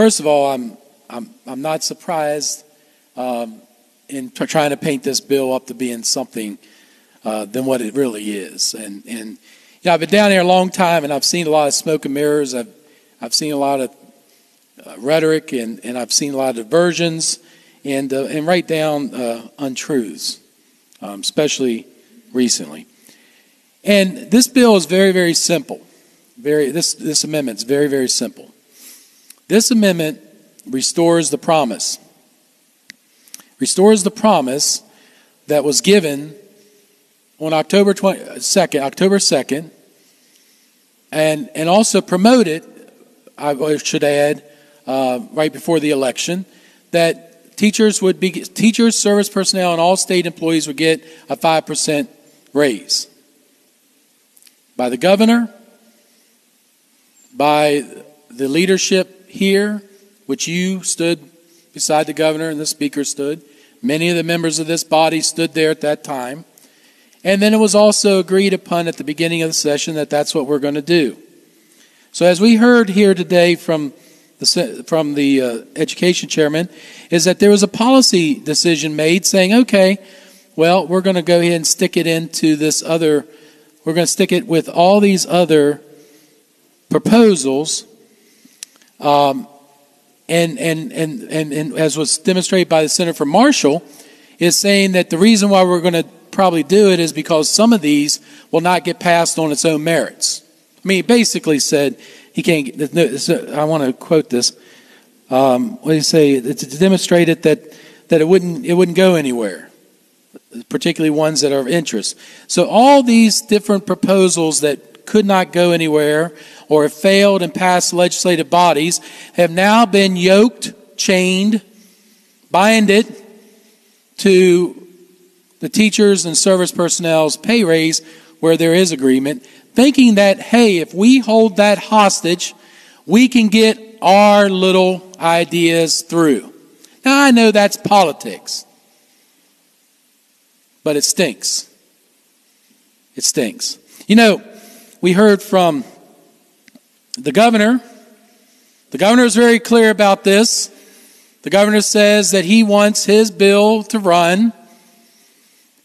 First of all, I'm not surprised in trying to paint this bill up to being something than what it really is. And you know, I've been down there a long time, and I've seen a lot of smoke and mirrors. I've seen a lot of rhetoric, and I've seen a lot of diversions, and write down untruths, especially recently. And this bill is very, very simple. This amendment is very, very simple. This amendment restores the promise. Restores the promise that was given on October 2nd, and also promoted, I should add, right before the election, that teachers, service personnel, and all state employees would get a 5% raise. By the governor, by the leadership here, which you stood beside the governor and the speaker stood. Many of the members of this body stood there at that time. And then it was also agreed upon at the beginning of the session that that's what we're going to do. So as we heard here today from the education chairman, is that there was a policy decision made saying, okay, well, we're going to go ahead and stick it into this other, we're going to stick it with all these other proposals, and as was demonstrated by the Senator from Marshall, is saying that the reason why we're going to probably do it is because some of these will not get passed on its own merits. I mean, he basically said he can't get, I want to quote this. What do you say? It's demonstrated that it wouldn't go anywhere, particularly ones that are of interest. So all these different proposals that could not go anywhere or have failed and passed legislative bodies have now been yoked, chained, binded to the teachers and service personnel's pay raise where there is agreement, thinking that, hey, if we hold that hostage, we can get our little ideas through. Now, I know that's politics, but it stinks. It stinks. You know, we heard from the governor. The governor is very clear about this. The governor says that he wants his bill to run.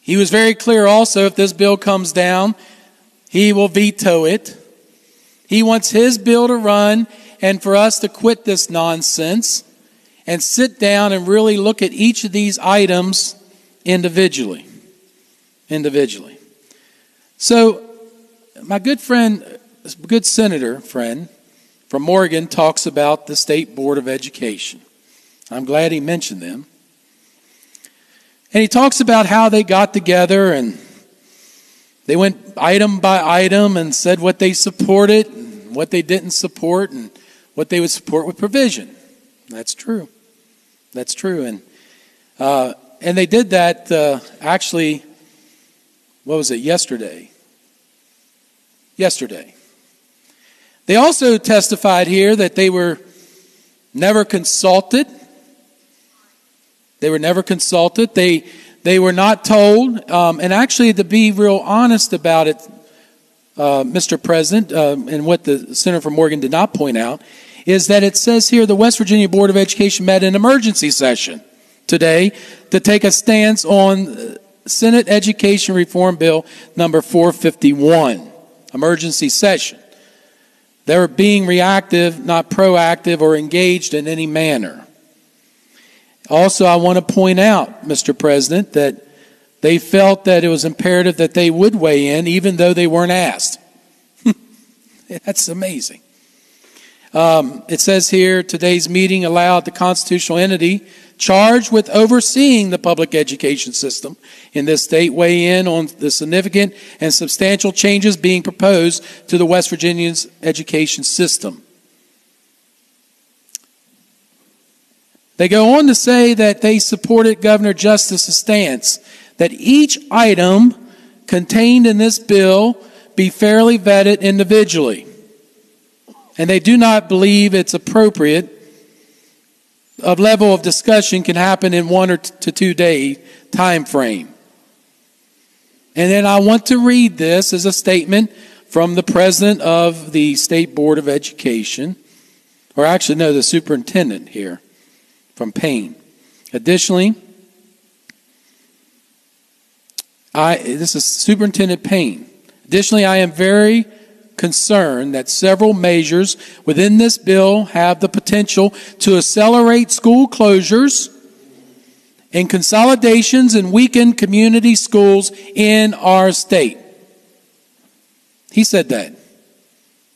He was very clear also, if this bill comes down, he will veto it. He wants his bill to run and for us to quit this nonsense and sit down and really look at each of these items individually. So, my good friend, good senator friend from Morgan talks about the State Board of Education. I'm glad he mentioned them. And he talks about how they got together and they went item by item and said what they supported, and what they didn't support, and what they would support with provision. That's true. That's true. And they did that actually, what was it, yesterday? Yesterday. They also testified here that they were never consulted. They were never consulted. They were not told. And actually, to be real honest about it, Mr. President, and what the Senator from Morgan did not point out, is that it says here the West Virginia Board of Education met an emergency session today to take a stance on Senate Education Reform Bill number 451. Emergency session. They were being reactive, not proactive or engaged in any manner. Also, I want to point out, Mr. President, that they felt that it was imperative that they would weigh in even though they weren't asked. That's amazing. It says here, today's meeting allowed the constitutional entity charged with overseeing the public education system in this state weigh in on the significant and substantial changes being proposed to the West Virginia's education system. They go on to say that they supported Governor Justice's stance that each item contained in this bill be fairly vetted individually. And they do not believe it's appropriate. A level of discussion can happen in 1 to 2 day time frame. And then I want to read this as a statement from the president of the State Board of Education, or actually no, the superintendent here from Payne. Additionally, this is Superintendent Payne. Additionally, I am very concerned that several measures within this bill have the potential to accelerate school closures and consolidations and weaken community schools in our state. He said that.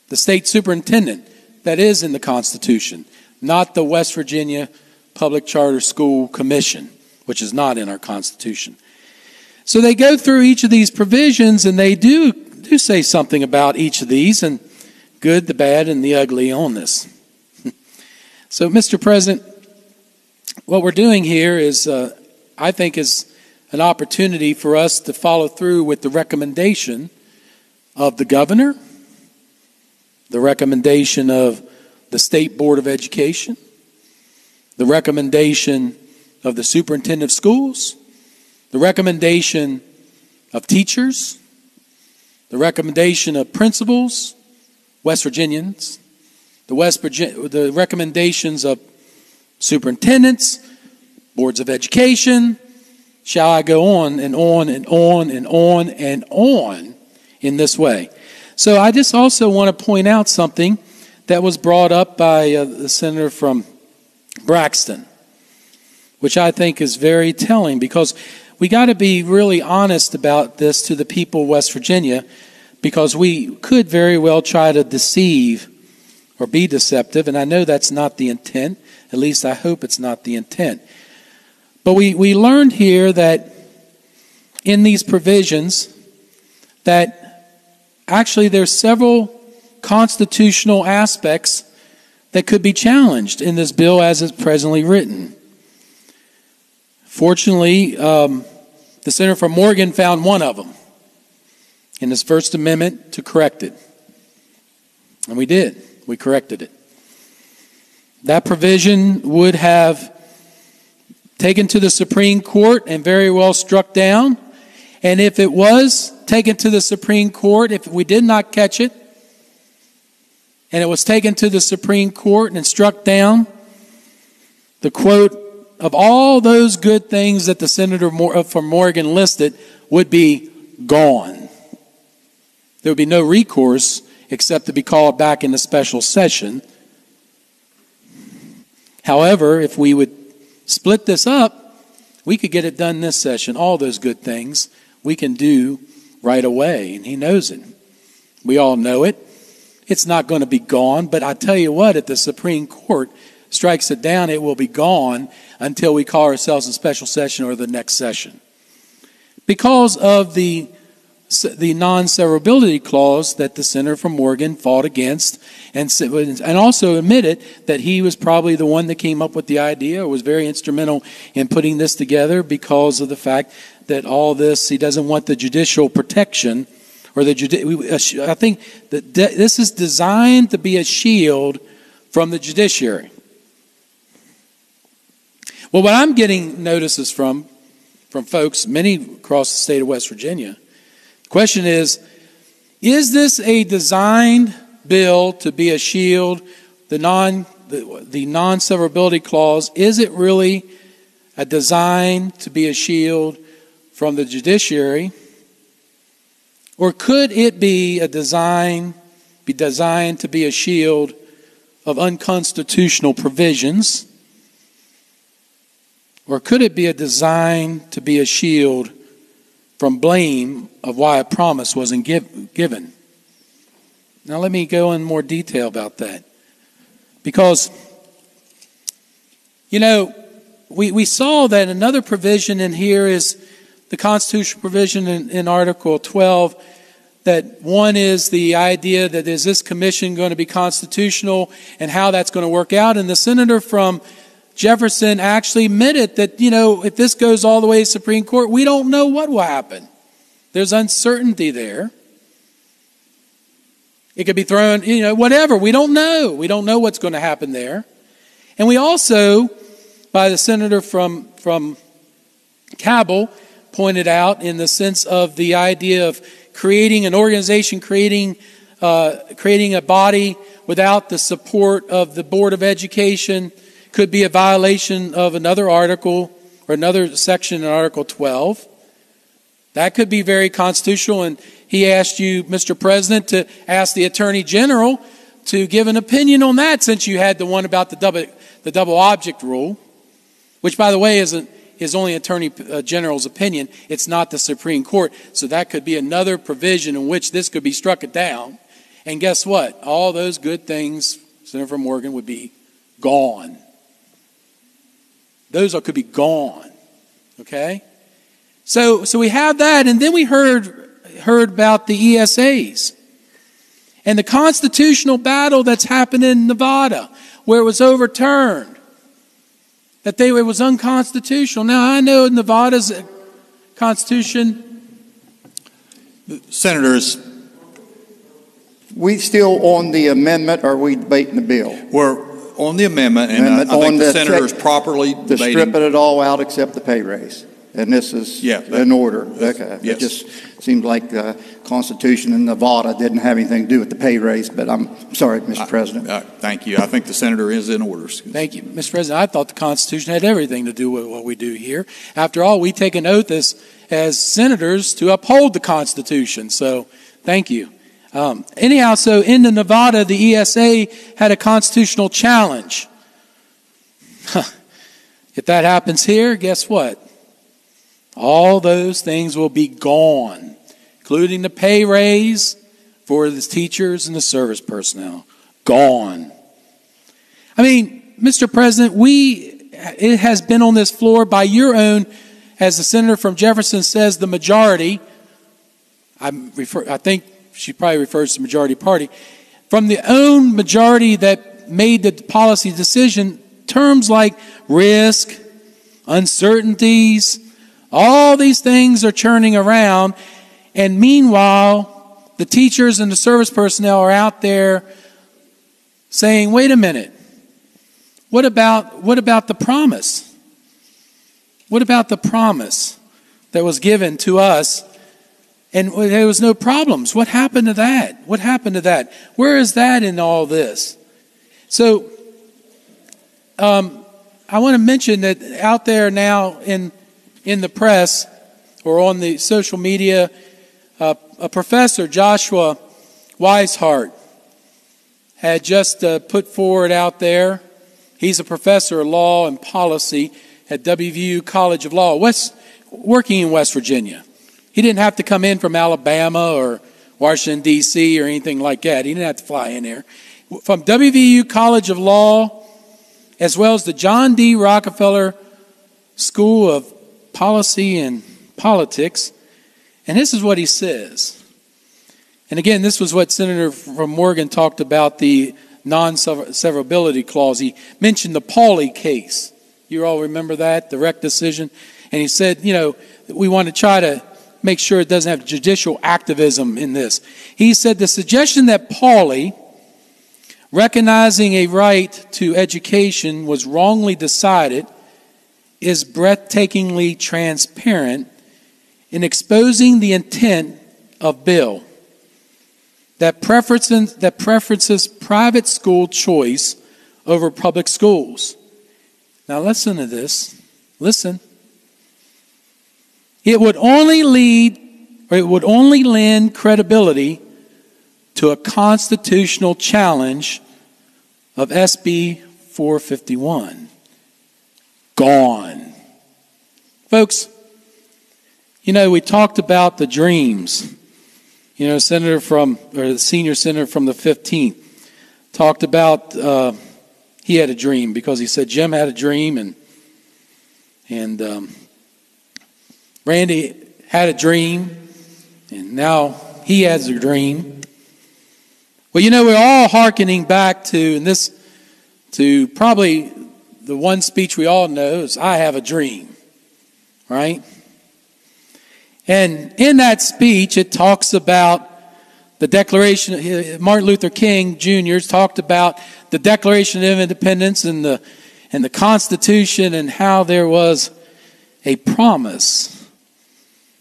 The state superintendent, that is in the Constitution, not the West Virginia Public Charter School Commission, which is not in our Constitution. So they go through each of these provisions, and they do say something about each of these, and good, the bad, and the ugly on this. So, Mr. President, what we're doing here is, I think, is an opportunity for us to follow through with the recommendation of the governor, the recommendation of the State Board of Education, the recommendation of the superintendent of schools, the recommendation of teachers, the recommendation of principals, West Virginians, the recommendations of superintendents, boards of education. Shall I go on and on and on and on and on in this way? So I just also want to point out something that was brought up by the senator from Braxton, which I think is very telling, because we got to be really honest about this to the people of West Virginia, because we could very well try to deceive or be deceptive, and I know that's not the intent. At least I hope it's not the intent. But we learned here that in these provisions that actually there's several constitutional aspects that could be challenged in this bill as it's presently written. Fortunately, the Senator from Morgan found one of them in his First Amendment to correct it. And we did. We corrected it. That provision would have taken to the Supreme Court and very well struck down. And if it was taken to the Supreme Court, if we did not catch it, and it was taken to the Supreme Court and struck down, the quote of all those good things that the senator from Morgan listed would be gone. There would be no recourse except to be called back in a special session. However, if we would split this up, we could get it done this session. All those good things we can do right away, and he knows it. We all know it. It's not going to be gone, but I tell you what, if the Supreme Court strikes it down, it will be gone until we call ourselves a special session or the next session. Because of the non-severability clause that the senator from Morgan fought against, and also admitted that he was probably the one that came up with the idea, or was very instrumental in putting this together, because of the fact that all this, he doesn't want the judicial protection, or I think that this is designed to be a shield from the judiciary. Well, what I'm getting notices from folks, many across the state of West Virginia, the question is this a designed bill to be a shield? The non-severability clause, is it really a design to be a shield from the judiciary? Or could it be designed to be a shield of unconstitutional provisions? Or could it be a design to be a shield from blame of why a promise wasn't given? Now let me go in more detail about that. Because, we saw that another provision in here is the constitutional provision in Article 12, that one is the idea that is this commission going to be constitutional and how that's going to work out. And the senator from Jefferson actually admitted that, if this goes all the way to the Supreme Court, we don't know what will happen. There's uncertainty there. It could be thrown, whatever. We don't know. We don't know what's going to happen there. And we also, by the senator from Cabell, pointed out in the sense of the idea of creating an organization, creating a body without the support of the Board of Education could be a violation of another article or another section in Article 12. That could be very constitutional, and he asked you, Mr. President, to ask the Attorney General to give an opinion on that, since you had the one about the double object rule, which, by the way, is only Attorney General's opinion. It's not the Supreme Court. So that could be another provision in which this could be struck down. And guess what? All those good things, Senator Morgan, would be gone. Those could be gone. Okay? So we have that, and then we heard about the ESAs and the constitutional battle that's happened in Nevada, where it was overturned, that it was unconstitutional. Now, I know Nevada's constitution. Senators, we still on the amendment, or are we debating the bill? we're on the amendment, and I think the senator is properly To debating. strip it all out except the pay raise. And this is in order. Okay. Yes. It just seemed like the Constitution in Nevada didn't have anything to do with the pay raise, but I'm sorry, Mr. President. Thank you. I think the senator is in order. Thank you. Mr. President, I thought the Constitution had everything to do with what we do here. After all, we take an oath as senators to uphold the Constitution. So, thank you. Anyhow, so in Nevada, the ESA had a constitutional challenge. If that happens here, guess what? All those things will be gone, including the pay raise for the teachers and the service personnel. Gone. I mean, Mr. President, it has been on this floor by your own, as the senator from Jefferson says, the majority. I think she probably refers to the majority party. From the own majority that made the policy decision, terms like risk, uncertainties, all these things are churning around, and meanwhile, the teachers and the service personnel are out there saying, wait a minute, what about the promise? What about the promise that was given to us? And there was no problems. What happened to that? What happened to that? Where is that in all this? So, I want to mention that out there now in the press or on the social media, a professor, Joshua Weishart, had just put forward out there. He's a professor of law and policy at WVU College of Law, working in West Virginia. He didn't have to come in from Alabama or Washington, D.C. or anything like that. He didn't have to fly in there. From WVU College of Law, as well as the John D. Rockefeller School of Policy and Politics. And this is what he says. And again, this was what Senator from Morgan talked about, the non-severability clause. He mentioned the Pauley case. You all remember that, the REC decision? And he said, we want to try to make sure it doesn't have judicial activism in this. He said the suggestion that Pauley, recognizing a right to education, was wrongly decided is breathtakingly transparent in exposing the intent of bill that preferences private school choice over public schools. Now listen to this. Listen. It would only lend credibility to a constitutional challenge of SB 451. Gone. Folks, we talked about the dreams. The senior senator from the 15th talked about he had a dream, because he said Jim had a dream and Randy had a dream, and now he has a dream. Well, we're all hearkening back to probably the one speech we all know is, I have a dream, right? And in that speech, it talks about the Declaration. Martin Luther King Jr. talked about the Declaration of Independence and the Constitution, and how there was a promise,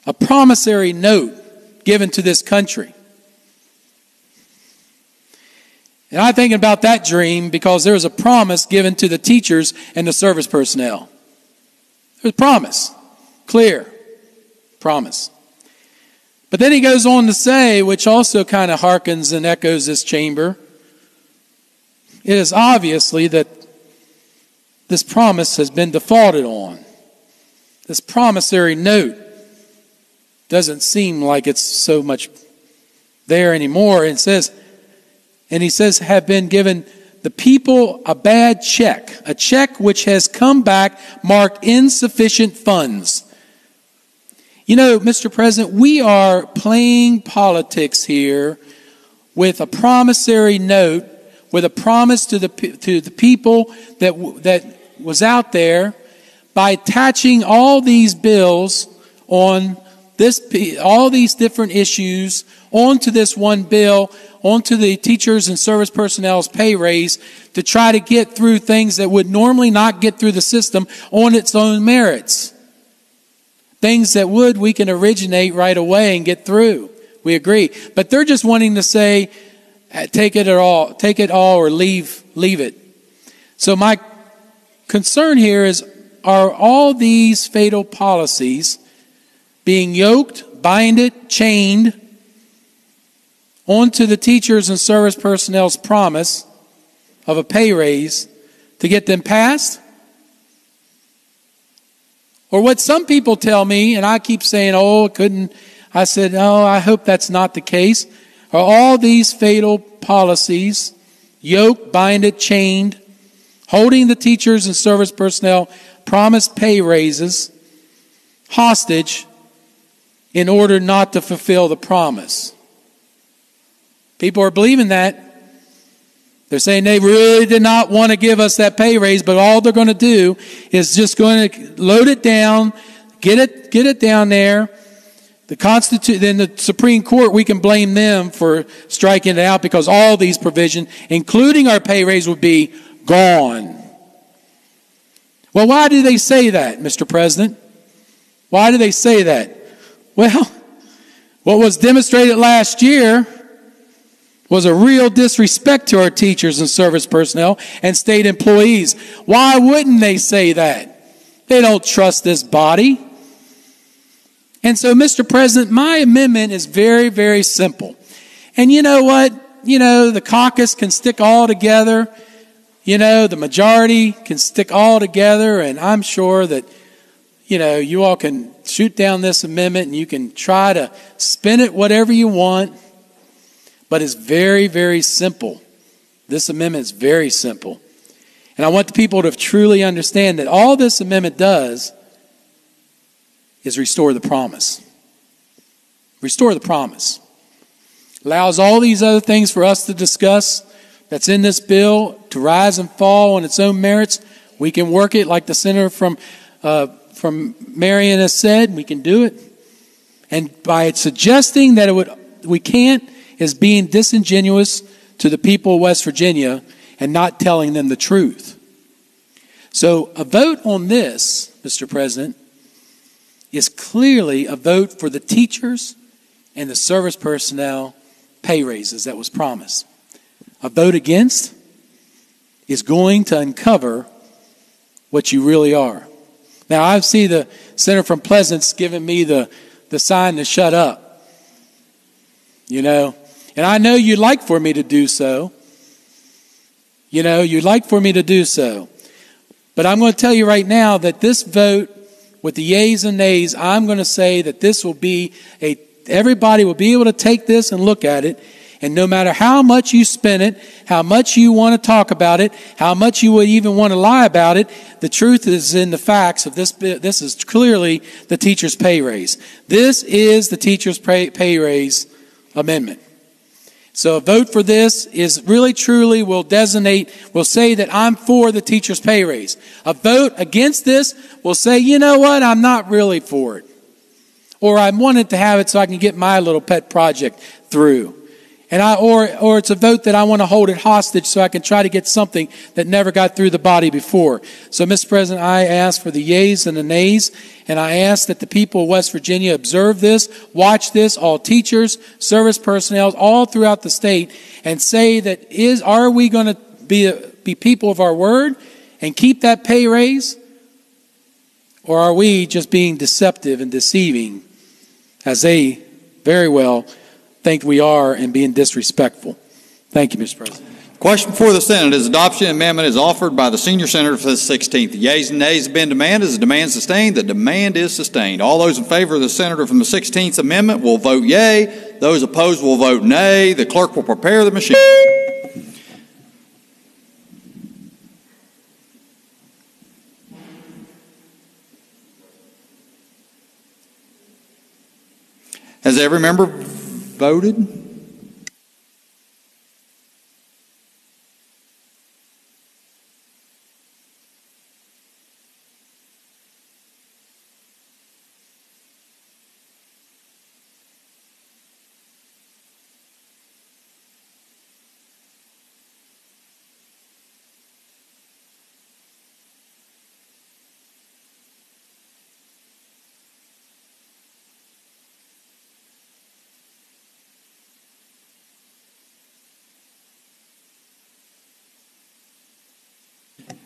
a promissory note given to this country. And I'm thinking about that dream because there was a promise given to the teachers and the service personnel. There's a promise. Clear. Promise. But then he goes on to say, which also kind of harkens and echoes this chamber, it is obviously that this promise has been defaulted on. This promissory note doesn't seem like it's so much there anymore. And he says, have been given the people a bad check, a check which has come back marked insufficient funds. You know, Mr. President, we are playing politics here with a promissory note, with a promise to the people that was out there, by attaching all these bills on all these different issues onto this one bill, onto the teachers and service personnel's pay raise, to try to get through things that would normally not get through the system on its own merits. Things that we can originate right away and get through. We agree. But they're just wanting to say, take it all or leave it. So my concern here is, are all these fatal policies being yoked, binded, chained onto the teachers and service personnel's promise of a pay raise to get them passed? Or what some people tell me, and I keep saying, I said, I hope that's not the case. Are all these fatal policies yoked, binded, chained, holding the teachers and service personnel promised pay raises hostage in order not to fulfill the promise? People are believing that. They're saying they really did not want to give us that pay raise, but all they're going to do is just going to load it down, get it down there. Then the Supreme Court, we can blame them for striking it out because all these provisions, including our pay raise, would be gone. Well, why do they say that, Mr. President? Why do they say that? Well, what was demonstrated last year was a real disrespect to our teachers and service personnel and state employees. Why wouldn't they say that? They don't trust this body. And so, Mr. President, my amendment is very, very simple. And you know what? The caucus can stick all together. The majority can stick all together. And I'm sure that, you all can shoot down this amendment and you can try to spin it whatever you want. But it's very, very simple. This amendment is very simple. And I want the people to truly understand that all this amendment does is restore the promise. Restore the promise. Allows all these other things for us to discuss that's in this bill to rise and fall on its own merits. We can work it like the senator from Marion has said. We can do it. And by suggesting that we can't, is being disingenuous to the people of West Virginia and not telling them the truth. So a vote on this, Mr. President, is clearly a vote for the teachers and the service personnel pay raises that was promised. A vote against is going to uncover what you really are. Now, I see the senator from Pleasance giving me the sign to shut up. And I know you'd like for me to do so. You'd like for me to do so. But I'm going to tell you right now that this vote, with the yeas and nays, I'm going to say that this will be everybody will be able to take this and look at it. And no matter how much you spin it, how much you want to talk about it, how much you would even want to lie about it, the truth is in the facts of this. This is clearly the teacher's pay raise. This is the teacher's pay raise amendment. So a vote for this is really truly will say that I'm for the teacher's pay raise. A vote against this will say, you know what, I'm not really for it. Or I wanted to have it so I can get my little pet project through. or it's a vote that I want to hold it hostage so I can try to get something that never got through the body before. So, Mr. President, I ask for the yeas and the nays, and I ask that the people of West Virginia observe this, watch this, all teachers, service personnel, all throughout the state, and say that are we going to be people of our word and keep that pay raise? Or are we just being deceptive and deceiving, as they very well think we are, and being disrespectful? Thank you, Mr. President. Question before the Senate is adoption amendment is offered by the senior senator for the 16th. The yeas and nays have been demanded. Is the demand sustained? The demand is sustained. All those in favor of the senator from the 16th amendment will vote yea. Those opposed will vote nay. The clerk will prepare the machine. Has every member voted?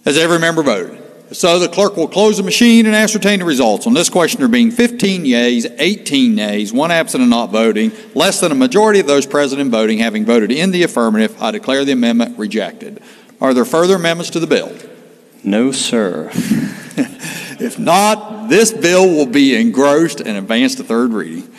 Has every member voted? So the clerk will close the machine and ascertain the results. On this question, there being 15 yeas, 18 nays, 1 absent and not voting, less than a majority of those present and voting having voted in the affirmative, I declare the amendment rejected. Are there further amendments to the bill? No, sir. If not, this bill will be engrossed and advanced to third reading.